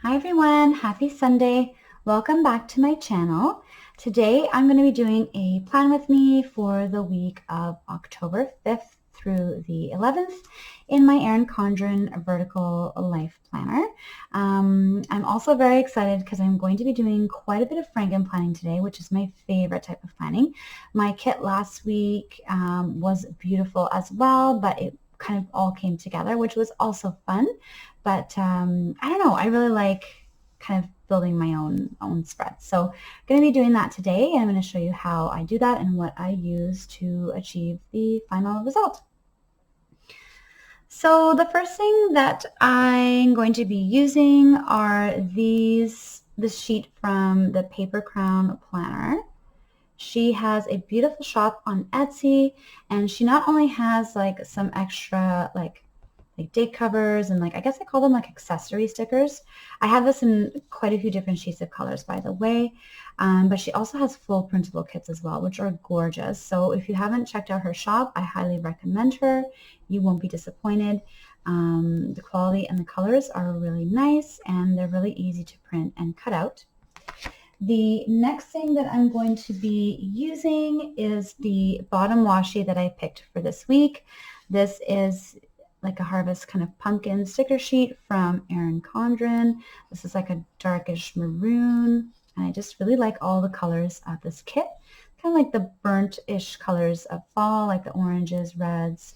Hi everyone, happy Sunday. Welcome back to my channel. Today I'm going to be doing a plan with me for the week of October 5th through the 11th in my Erin Condren Vertical Life Planner. I'm also very excited because I'm going to be doing quite a bit of Franken planning today, which is my favorite type of planning. My kit last week was beautiful as well, but it kind of all came together, which was also fun. But I don't know, I really like kind of building my own spreads. So I'm going to be doing that today, and I'm going to show you how I do that and what I use to achieve the final result. So the first thing that I'm going to be using are this sheet from the Paper Crown Planner. She has a beautiful shop on Etsy, and she not only has like some extra like date covers and I guess I call them like accessory stickers. I have this in quite a few different sheets of colors, by the way, but she also has full printable kits as well, which are gorgeous. So if you haven't checked out her shop, I highly recommend her. You won't be disappointed. The quality and the colors are really nice, and they're really easy to print and cut out. The next thing that I'm going to be using is the bottom washi that I picked for this week. This is like a harvest kind of pumpkin sticker sheet from Erin Condren. This is like a darkish maroon, and I just really like all the colors of this kit. Kind of like the burnt-ish colors of fall, like the oranges, reds,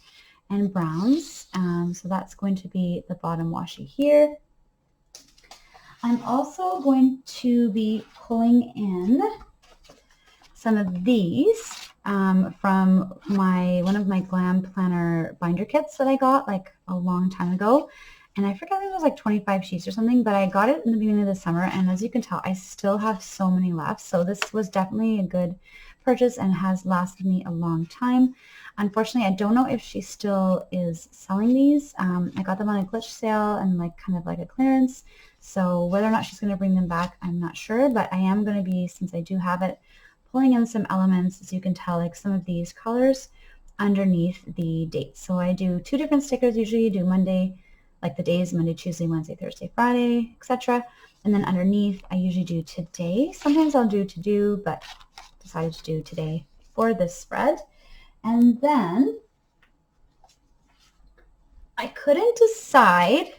and browns. So that's going to be the bottom washi here. I'm also going to be pulling in some of these from one of my Glam Planner binder kits that I got like a long time ago. And I forget if it was like 25 sheets or something, but I got it in the beginning of the summer, and as you can tell, I still have so many left. So this was definitely a good purchase and has lasted me a long time. Unfortunately, I don't know if she still is selling these. I got them on a glitch sale and kind of like a clearance. So whether or not she's going to bring them back, I'm not sure, but I am going to be, since I do have it, pulling in some elements, as you can tell, like some of these colors underneath the dates. So I do 2 different stickers usually. Do Monday, like the days, Monday, Tuesday, Wednesday, Thursday, Friday, etc. And then underneath, I usually do today. Sometimes I'll do to do, but decided to do today for this spread. And then I couldn't decide.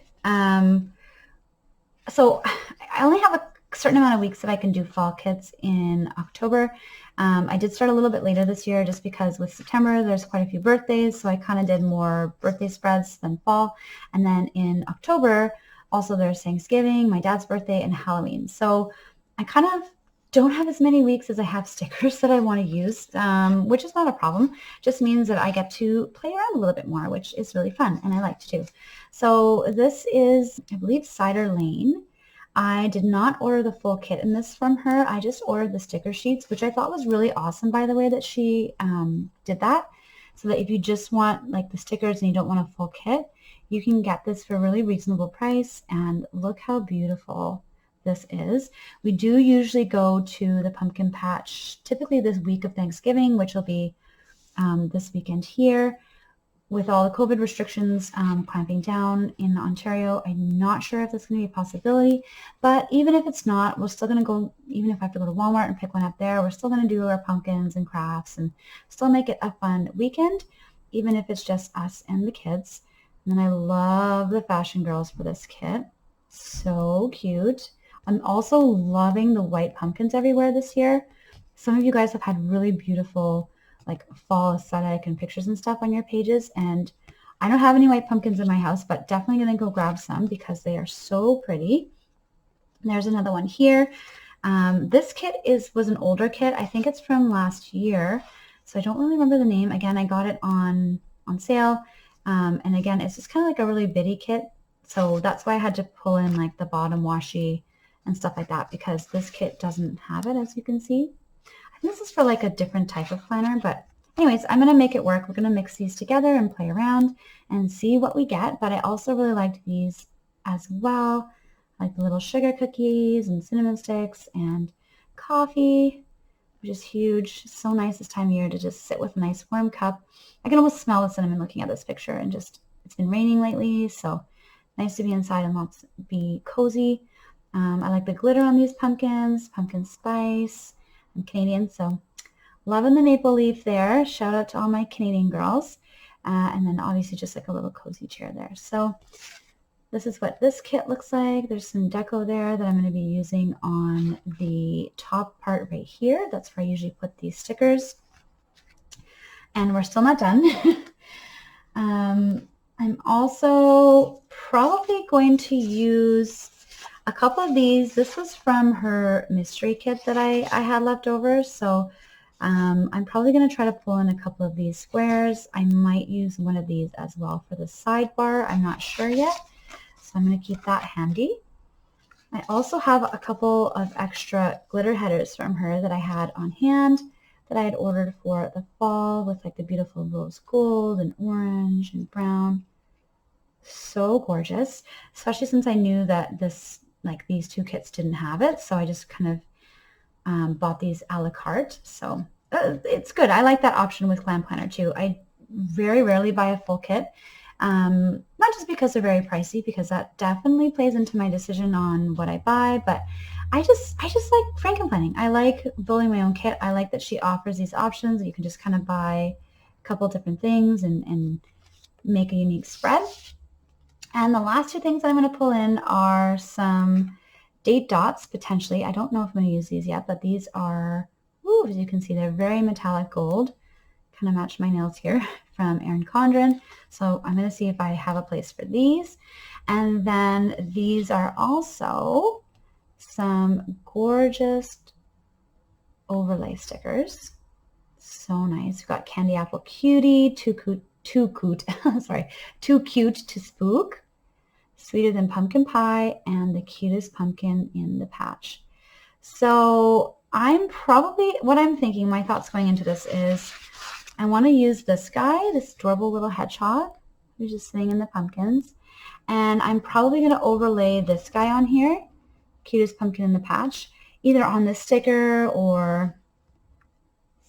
So I only have a certain amount of weeks that I can do fall kits in October. I did start a little bit later this year just because with September there's quite a few birthdays, so I kind of did more birthday spreads than fall. And then in October also there's Thanksgiving, my dad's birthday, and Halloween. So I kind of don't have as many weeks as I have stickers that I want to use, which is not a problem. Just means that I get to play around a little bit more, which is really fun, and I like to do. So this is, I believe, Cider Lane. I did not order the full kit in this from her. I just ordered the sticker sheets, which I thought was really awesome, by the way, that she did that. So that if you just want like the stickers and you don't want a full kit, you can get this for a really reasonable price. And look how beautiful this is. We do usually go to the pumpkin patch typically this week of Thanksgiving, which will be this weekend here. With all the COVID restrictions clamping down in Ontario, I'm not sure if that's going to be a possibility, but even if it's not, we're still going to go, even if I have to go to Walmart and pick one up there, we're still going to do our pumpkins and crafts and still make it a fun weekend, even if it's just us and the kids. And then I love the fashion girls for this kit. So cute. I'm also loving the white pumpkins everywhere this year. Some of you guys have had really beautiful like fall aesthetic and pictures and stuff on your pages, and I don't have any white pumpkins in my house, but definitely gonna go grab some because they are so pretty. And there's another one here. This kit was an older kit. I think it's from last year, so I don't really remember the name. Again, I got it on sale, and again, it's just kind of like a really bitty kit, so that's why I had to pull in like the bottom washi and stuff like that, because this kit doesn't have it, as you can see. This is for like a different type of planner, but anyways, I'm going to make it work. We're going to mix these together and play around and see what we get. But I also really liked these as well, like the little sugar cookies and cinnamon sticks and coffee, which is huge. So nice this time of year to just sit with a nice warm cup. I can almost smell the cinnamon looking at this picture, and just, it's been raining lately, so nice to be inside and be cozy. I like the glitter on these pumpkins, pumpkin spice. I'm Canadian, so loving the maple leaf there. Shout out to all my Canadian girls. And then obviously just like a little cozy chair there. So this is what this kit looks like. There's some deco there that I'm going to be using on the top part right here. That's where I usually put these stickers. And we're still not done. I'm also probably going to use a couple of these. This was from her mystery kit that I had left over. So I'm probably going to try to pull in a couple of these squares. I might use one of these as well for the sidebar. I'm not sure yet. So I'm going to keep that handy. I also have a couple of extra glitter headers from her that I had on hand that I had ordered for the fall with like the beautiful rose gold and orange and brown. So gorgeous, especially since I knew that these two kits didn't have it. So I just kind of bought these a la carte. So it's good. I like that option with Glam Planner too. I very rarely buy a full kit. Not just because they're very pricey, because that definitely plays into my decision on what I buy, but I just like Frankenplanning. I like building my own kit. I like that she offers these options that you can just kind of buy a couple different things and make a unique spread. And the last two things I'm going to pull in are some date dots, potentially. I don't know if I'm going to use these yet, but these are, as you can see, they're very metallic gold. Kind of match my nails here from Erin Condren. So I'm going to see if I have a place for these. And then these are also some gorgeous overlay stickers. So nice. We've got Candy Apple Cutie, Too Cute to Spook, Sweeter Than Pumpkin Pie, and The Cutest Pumpkin in the Patch. So what I'm thinking, my thoughts going into this is, I want to use this guy, this adorable little hedgehog who's just sitting in the pumpkins. And I'm probably going to overlay this guy on here, Cutest Pumpkin in the Patch, either on this sticker or,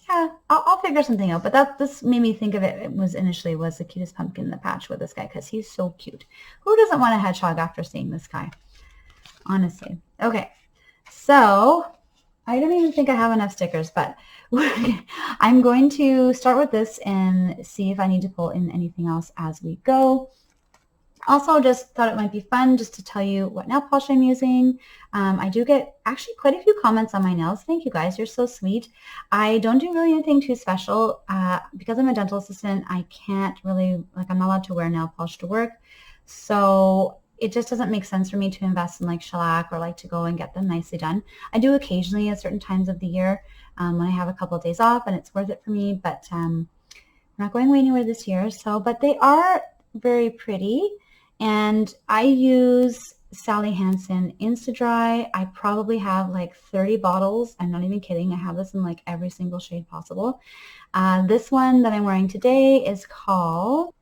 yeah, I'll figure something out. But this made me think of it was the Cutest Pumpkin in the Patch with this guy because he's so cute. Who doesn't want a hedgehog after seeing this guy? Honestly. Okay, so I don't even think I have enough stickers, but I'm going to start with this and see if I need to pull in anything else as we go. Also, just thought it might be fun just to tell you what nail polish I'm using. I do get actually quite a few comments on my nails. Thank you guys. You're so sweet. I don't do really anything too special. Because I'm a dental assistant, I can't really, I'm not allowed to wear nail polish to work. So it just doesn't make sense for me to invest in like shellac or like to go and get them nicely done. I do occasionally at certain times of the year when I have a couple of days off and it's worth it for me, but I'm not going away anywhere this year. But they are very pretty, and I use Sally Hansen Insta-Dry. I probably have like 30 bottles. I'm not even kidding. I have this in like every single shade possible. This one that I'm wearing today is called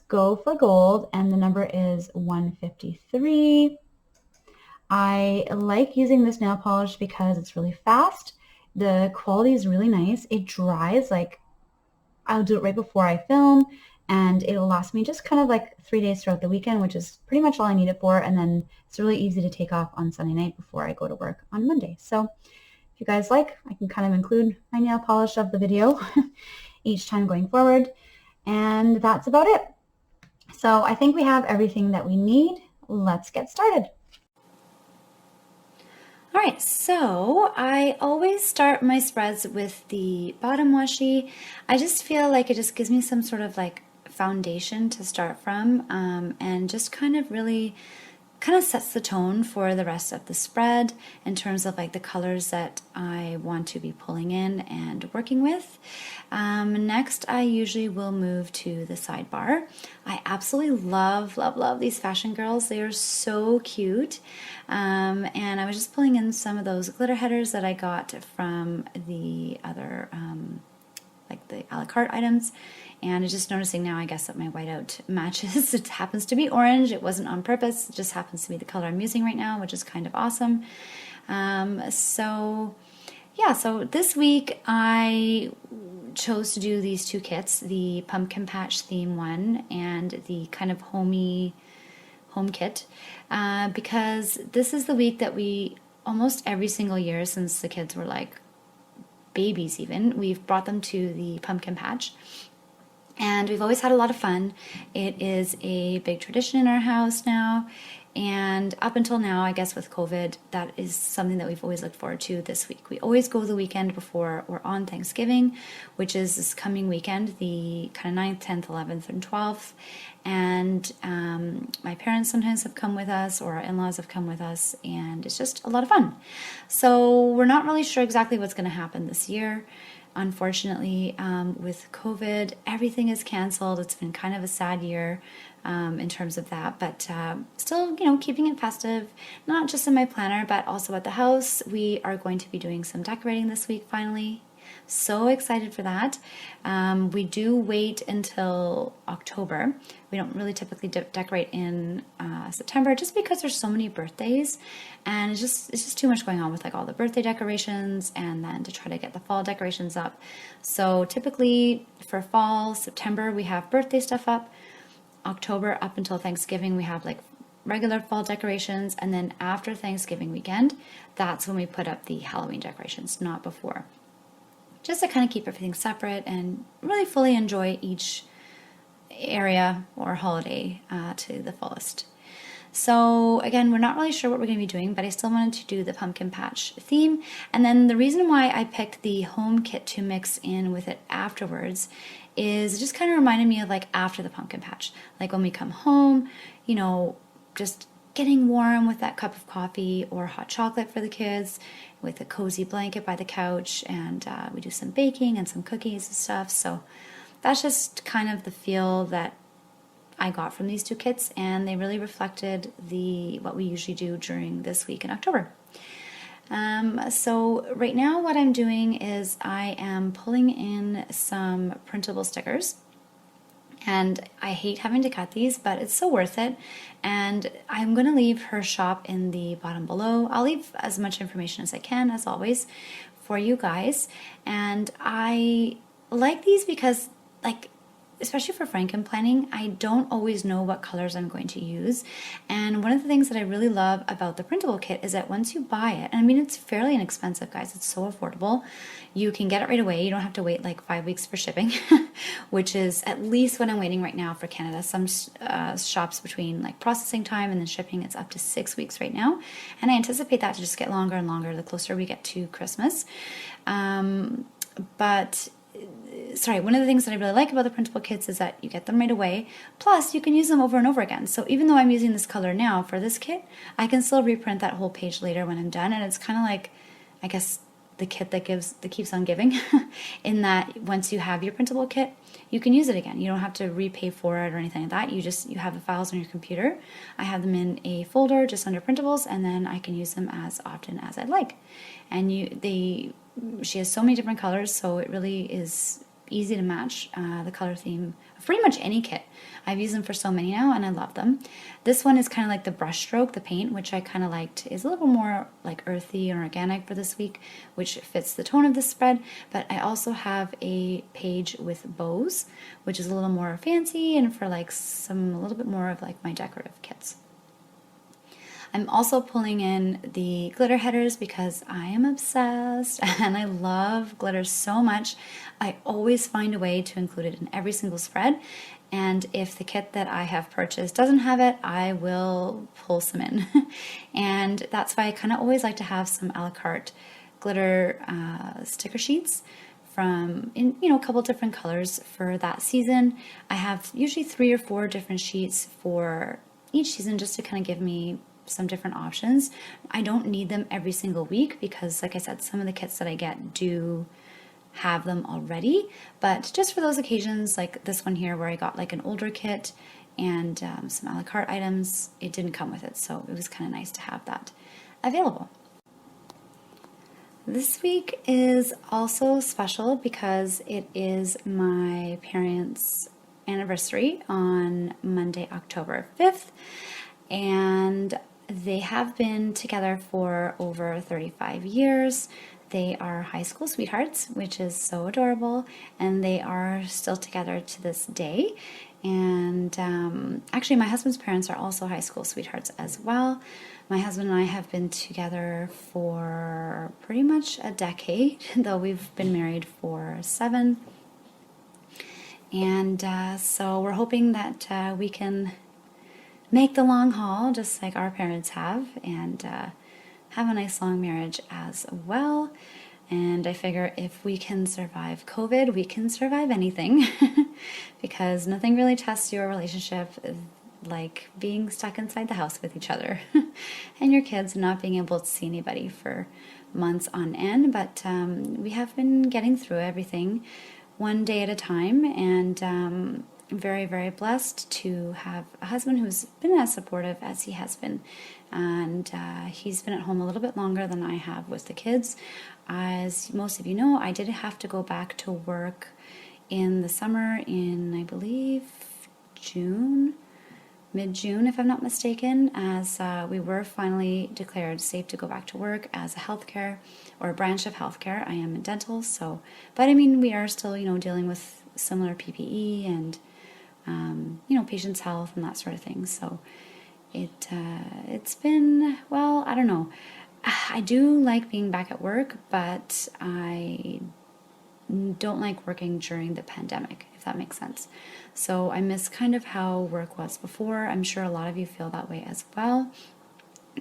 Go for Gold, and the number is 153. I like using this nail polish because it's really fast. The quality is really nice. It dries, like I'll do it right before I film, and it'll last me just kind of like 3 days throughout the weekend, which is pretty much all I need it for. And then it's really easy to take off on Sunday night before I go to work on Monday. So if you guys like, I can kind of include my nail polish of the video each time going forward. And that's about it. So I think we have everything that we need. Let's get started. All right, so I always start my spreads with the bottom washi. I just feel like it just gives me some sort of like foundation to start from, and just kind of sets the tone for the rest of the spread in terms of like the colors that I want to be pulling in and working with. Next, I usually will move to the sidebar. I absolutely love these fashion girls. They are so cute. And I was just pulling in some of those glitter headers that I got from the other, like the a la carte items. And I'm just noticing now, I guess, that my whiteout matches. It happens to be orange. It wasn't on purpose. It just happens to be the color I'm using right now, which is kind of awesome. So this week I chose to do these two kits, the pumpkin patch theme one and the kind of homey home kit because this is the week that we almost every single year since the kids were like babies even, we've brought them to the pumpkin patch. And we've always had a lot of fun. It is a big tradition in our house now. And up until now, I guess with COVID, that is something that we've always looked forward to this week. We always go the weekend before we're on Thanksgiving, which is this coming weekend, the kind of 9th, 10th, 11th, and 12th. And my parents sometimes have come with us, or our in-laws have come with us, and it's just a lot of fun. So we're not really sure exactly what's going to happen this year. Unfortunately, with COVID, everything is canceled. It's been kind of a sad year in terms of that, but still, keeping it festive, not just in my planner, but also at the house. We are going to be doing some decorating this week, finally. So excited for that. We do wait until October. We don't really typically decorate in September just because there's so many birthdays and it's just too much going on with like all the birthday decorations and then to try to get the fall decorations up. So typically for fall, September, we have birthday stuff up. October up until Thanksgiving, we have like regular fall decorations. And then after Thanksgiving weekend, that's when we put up the Halloween decorations, not before. Just to kind of keep everything separate and really fully enjoy each area or holiday to the fullest. So again, we're not really sure what we're going to be doing, but I still wanted to do the pumpkin patch theme. And then the reason why I picked the home kit to mix in with it afterwards is it just kind of reminded me of like after the pumpkin patch. Like when we come home, just getting warm with that cup of coffee or hot chocolate for the kids with a cozy blanket by the couch, and we do some baking and some cookies and stuff. So that's just kind of the feel that I got from these two kits, and they really reflected what we usually do during this week in October. So right now what I'm doing is I am pulling in some printable stickers. And I hate having to cut these, but it's so worth it. And I'm going to leave her shop in the bottom below. I'll leave as much information as I can, as always, for you guys. And I like these because, especially for Franken planning, I don't always know what colors I'm going to use. And one of the things that I really love about the printable kit is that once you buy it, and I mean, it's fairly inexpensive, guys, it's so affordable. You can get it right away. You don't have to wait like 5 weeks for shipping, which is at least what I'm waiting right now for Canada. Some shops between like processing time and then shipping, it's up to 6 weeks right now. And I anticipate that to just get longer and longer the closer we get to Christmas. One of the things that I really like about the printable kits is that you get them right away. Plus, you can use them over and over again. So even though I'm using this color now for this kit, I can still reprint that whole page later when I'm done. And it's kind of like, I guess, the kit that keeps on giving in that once you have your printable kit, you can use it again. You don't have to repay for it or anything like that. You have the files on your computer. I have them in a folder just under printables, and then I can use them as often as I'd like. And she has so many different colors, so it really is easy to match the color theme of pretty much any kit. I've used them for so many now, and I love them. This one is kind of like the brush stroke, the paint, which I kind of liked, is a little more like earthy and organic for this week, which fits the tone of this spread. But I also have a page with bows, which is a little more fancy and for like a little bit more of like my decorative kits. I'm also pulling in the glitter headers because I am obsessed and I love glitter so much. I always find a way to include it in every single spread. And if the kit that I have purchased doesn't have it, I will pull some in. And that's why I kind of always like to have some a la carte glitter sticker sheets from a couple different colors for that season. I have usually 3 or 4 different sheets for each season just to kind of give me some different options. I don't need them every single week because, like I said, some of the kits that I get do have them already, but just for those occasions, like this one here where I got like an older kit and some a la carte items, it didn't come with it, so it was kind of nice to have that available. This week is also special because it is my parents' anniversary on Monday, October 5th, and they have been together for over 35 years. They are high school sweethearts, which is so adorable, and they are still together to this day. And actually, my husband's parents are also high school sweethearts as well. My husband and I have been together for pretty much a decade, though we've been married for 7. And so we're hoping that we can make the long haul, just like our parents have, and have a nice long marriage as well. And I figure if we can survive COVID, we can survive anything because nothing really tests your relationship like being stuck inside the house with each other and your kids not being able to see anybody for months on end. But we have been getting through everything one day at a time, and I'm very, very blessed to have a husband who's been as supportive as he has been. And he's been at home a little bit longer than I have with the kids. As most of you know, I did have to go back to work in the summer in, I believe, June, mid-June, if I'm not mistaken, as we were finally declared safe to go back to work as a healthcare or a branch of healthcare. I am in dental, so, but I mean, we are still, dealing with similar PPE and, patients' health and that sort of thing. So it's been, well, I don't know. I do like being back at work, but I don't like working during the pandemic, if that makes sense. So I miss kind of how work was before. I'm sure a lot of you feel that way as well.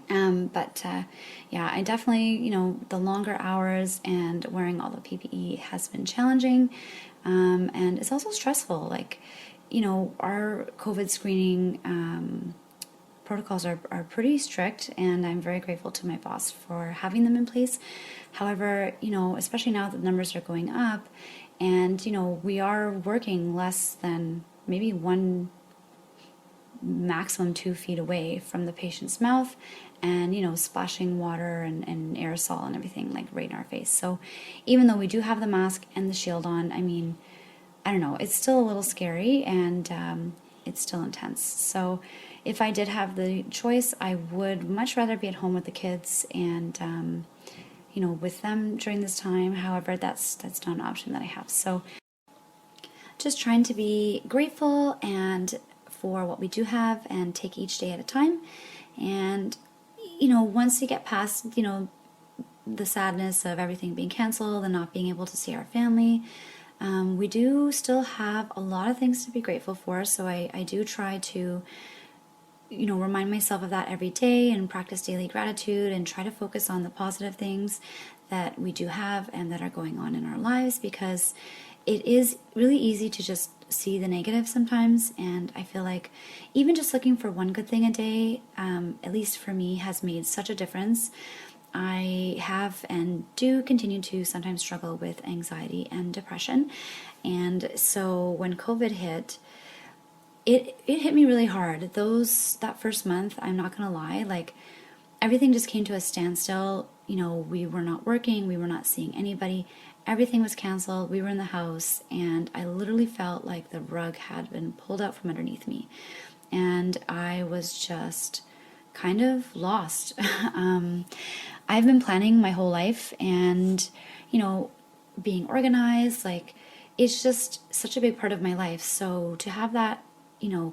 But yeah, I definitely, the longer hours and wearing all the PPE has been challenging. And it's also stressful. Like, our COVID screening protocols are pretty strict, and I'm very grateful to my boss for having them in place. However, especially now that the numbers are going up and, we are working less than maybe 1, maximum 2 feet away from the patient's mouth and, splashing water and aerosol and everything like right in our face. So even though we do have the mask and the shield on, I mean, I don't know, it's still a little scary, and it's still intense. So if I did have the choice, I would much rather be at home with the kids and, with them during this time. However, that's not an option that I have. So just trying to be grateful and for what we do have and take each day at a time. And, once you get past, the sadness of everything being canceled and not being able to see our family, we do still have a lot of things to be grateful for. So I do try to, remind myself of that every day and practice daily gratitude and try to focus on the positive things that we do have and that are going on in our lives, because it is really easy to just see the negative sometimes. And I feel like even just looking for one good thing a day, at least for me, has made such a difference. I have and do continue to sometimes struggle with anxiety and depression. And so when COVID hit, it hit me really hard. That first month, I'm not gonna lie, like everything just came to a standstill. We were not working, we were not seeing anybody, everything was canceled, we were in the house, and I literally felt like the rug had been pulled out from underneath me. And I was just kind of lost. I've been planning my whole life and, being organized, like it's just such a big part of my life. So to have that,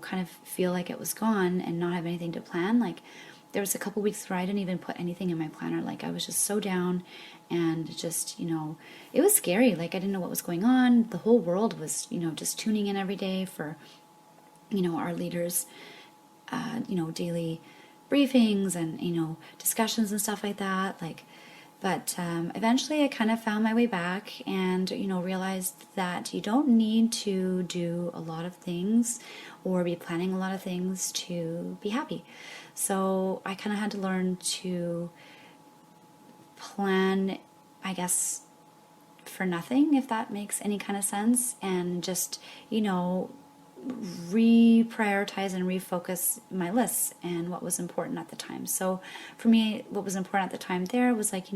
kind of feel like it was gone and not have anything to plan, like there was a couple weeks where I didn't even put anything in my planner. Like I was just so down and just, it was scary. Like I didn't know what was going on. The whole world was, just tuning in every day for, our leaders, daily briefings and, discussions and stuff like that. But eventually I kind of found my way back and, realized that you don't need to do a lot of things or be planning a lot of things to be happy. So I kind of had to learn to plan, I guess, for nothing, if that makes any kind of sense, and just, reprioritize and refocus my lists and what was important at the time. So for me, what was important at the time there was like,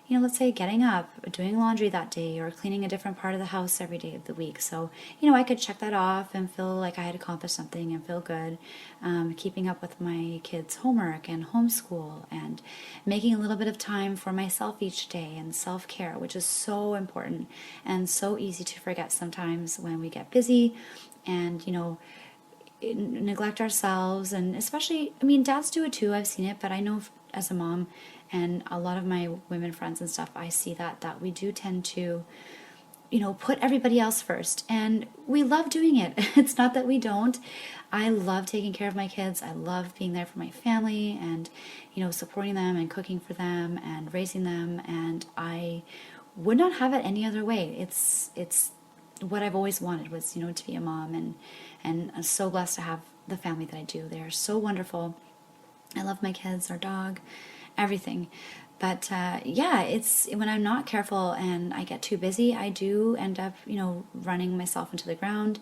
let's say getting up, doing laundry that day, or cleaning a different part of the house every day of the week. So, I could check that off and feel like I had accomplished something and feel good. Keeping up with my kids' homework and homeschool and making a little bit of time for myself each day and self-care, which is so important and so easy to forget sometimes when we get busy and, neglect ourselves, and especially, I mean, dads do it too. I've seen it, but I know as a mom and a lot of my women friends and stuff, I see that we do tend to, put everybody else first. And we love doing it. It's not that we don't. I love taking care of my kids. I love being there for my family and, supporting them and cooking for them and raising them. And I would not have it any other way. It's what I've always wanted was, to be a mom, and I'm so blessed to have the family that I do. They are so wonderful. I love my kids, our dog, everything. But yeah, it's when I'm not careful and I get too busy, I do end up, running myself into the ground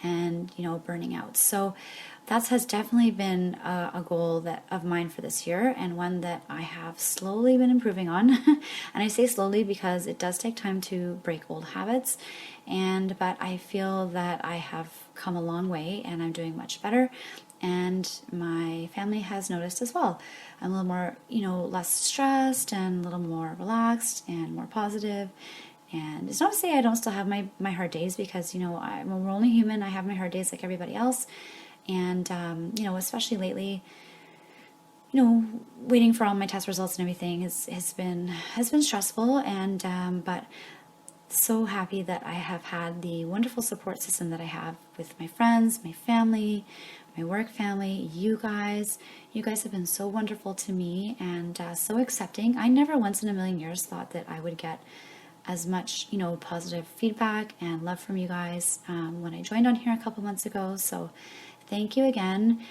and, burning out. So that has definitely been a goal of mine for this year, and one that I have slowly been improving on. And I say slowly because it does take time to break old habits. But I feel that I have come a long way and I'm doing much better. And my family has noticed as well. I'm a little more, less stressed and a little more relaxed and more positive. And it's not to say I don't still have my hard days, because, we're only human. I have my hard days like everybody else. And, especially lately, waiting for all my test results and everything has been stressful. But so happy that I have had the wonderful support system that I have with my friends, my family, my work family, you guys. You guys have been so wonderful to me and so accepting. I never once in a million years thought that I would get as much, positive feedback and love from you guys when I joined on here a couple months ago. So thank you again.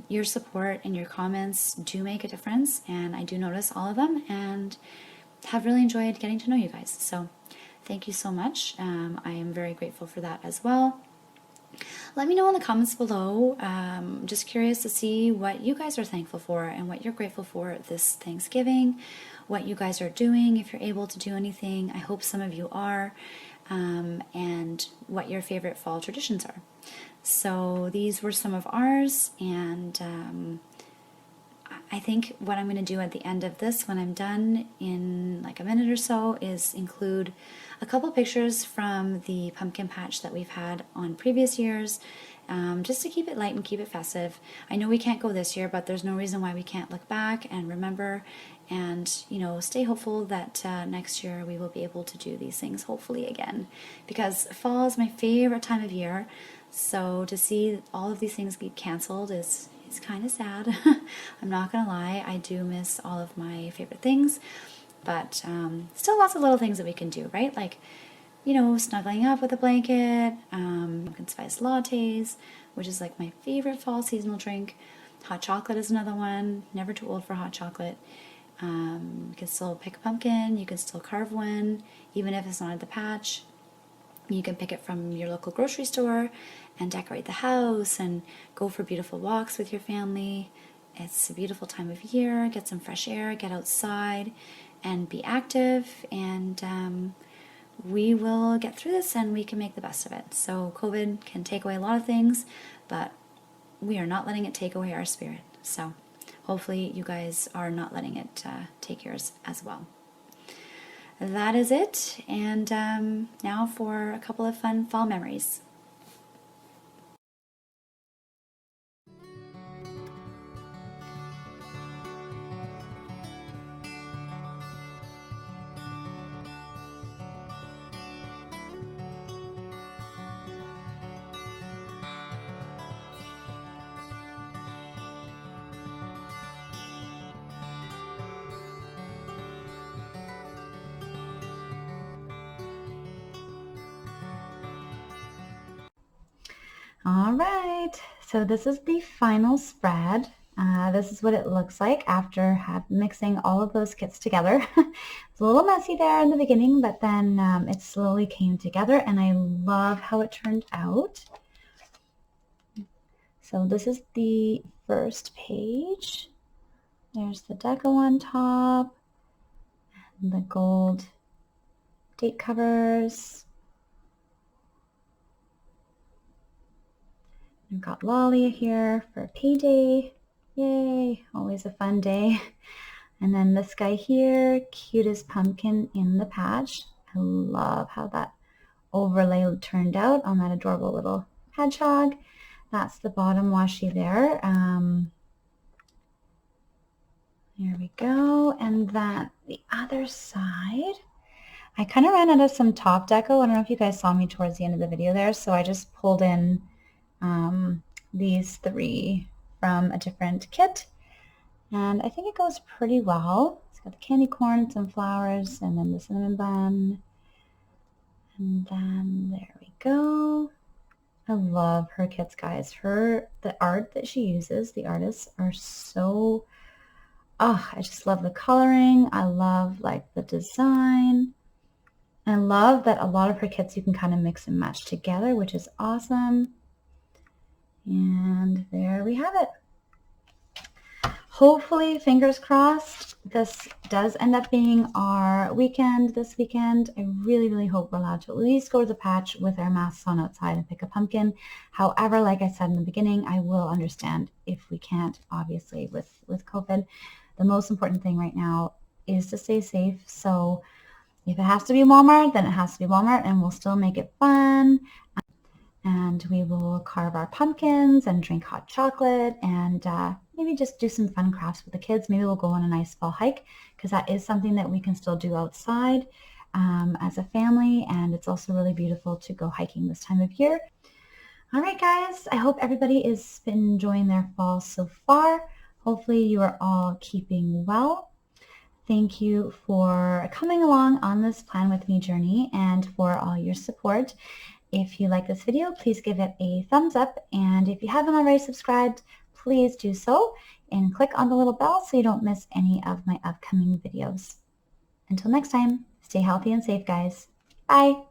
Your support and your comments do make a difference, and I do notice all of them and have really enjoyed getting to know you guys. So thank you so much. I am very grateful for that as well. Let me know in the comments below. Just curious to see what you guys are thankful for and what you're grateful for this Thanksgiving, what you guys are doing, if you're able to do anything. I hope some of you are, and what your favorite fall traditions are. So these were some of ours, and I think what I'm going to do at the end of this, when I'm done in like a minute or so, is include a couple pictures from the pumpkin patch that we've had on previous years, just to keep it light and keep it festive. I know we can't go this year, but there's no reason why we can't look back and remember and, stay hopeful that next year we will be able to do these things hopefully again, because fall is my favorite time of year. So to see all of these things get canceled is kind of sad. I'm not gonna lie, I do miss all of my favorite things, but still lots of little things that we can do, right? Like, snuggling up with a blanket, pumpkin spice lattes, which is like my favorite fall seasonal drink. Hot chocolate is another one, never too old for hot chocolate. You can still pick a pumpkin, you can still carve one, even if it's not at the patch. You can pick it from your local grocery store and decorate the house and go for beautiful walks with your family. It's a beautiful time of year. Get some fresh air, get outside and be active, and we will get through this and we can make the best of it. So COVID can take away a lot of things, but we are not letting it take away our spirit. So hopefully you guys are not letting it take yours as well. That is it, and now for a couple of fun fall memories. All right, so this is the final spread. This is what it looks like after mixing all of those kits together. It's a little messy there in the beginning, but then it slowly came together, and I love how it turned out. So this is the first page. There's the deco on top, and the gold date covers. I've got Lolly here for payday. Yay, always a fun day. And then this guy here, cutest pumpkin in the patch. I love how that overlay turned out on that adorable little hedgehog. That's the bottom washi there. There we go. And then the other side, I kind of ran out of some top deco. I don't know if you guys saw me towards the end of the video there, so I just pulled in these 3 from a different kit, and I think it goes pretty well. It's got the candy corn, some flowers, and then the cinnamon bun, and then there we go. I love her kits, guys. The art that she uses, the artists are so, I just love the coloring. I love like the design. And I love that a lot of her kits you can kind of mix and match together, which is awesome. And there we have it. Hopefully, fingers crossed, this does end up being our weekend this weekend. I really, really hope we're allowed to at least go to the patch with our masks on outside and pick a pumpkin. However, like I said in the beginning, I will understand if we can't, obviously, with COVID. The most important thing right now is to stay safe. So if it has to be Walmart, then it has to be Walmart, and we'll still make it fun. And we will carve our pumpkins and drink hot chocolate and maybe just do some fun crafts with the kids. Maybe we'll go on a nice fall hike, because that is something that we can still do outside as a family. And it's also really beautiful to go hiking this time of year. All right, guys, I hope everybody has been enjoying their fall so far. Hopefully you are all keeping well. Thank you for coming along on this Plan With Me journey and for all your support. If you like this video, please give it a thumbs up. And if you haven't already subscribed, please do so. And click on the little bell so you don't miss any of my upcoming videos. Until next time, stay healthy and safe, guys. Bye.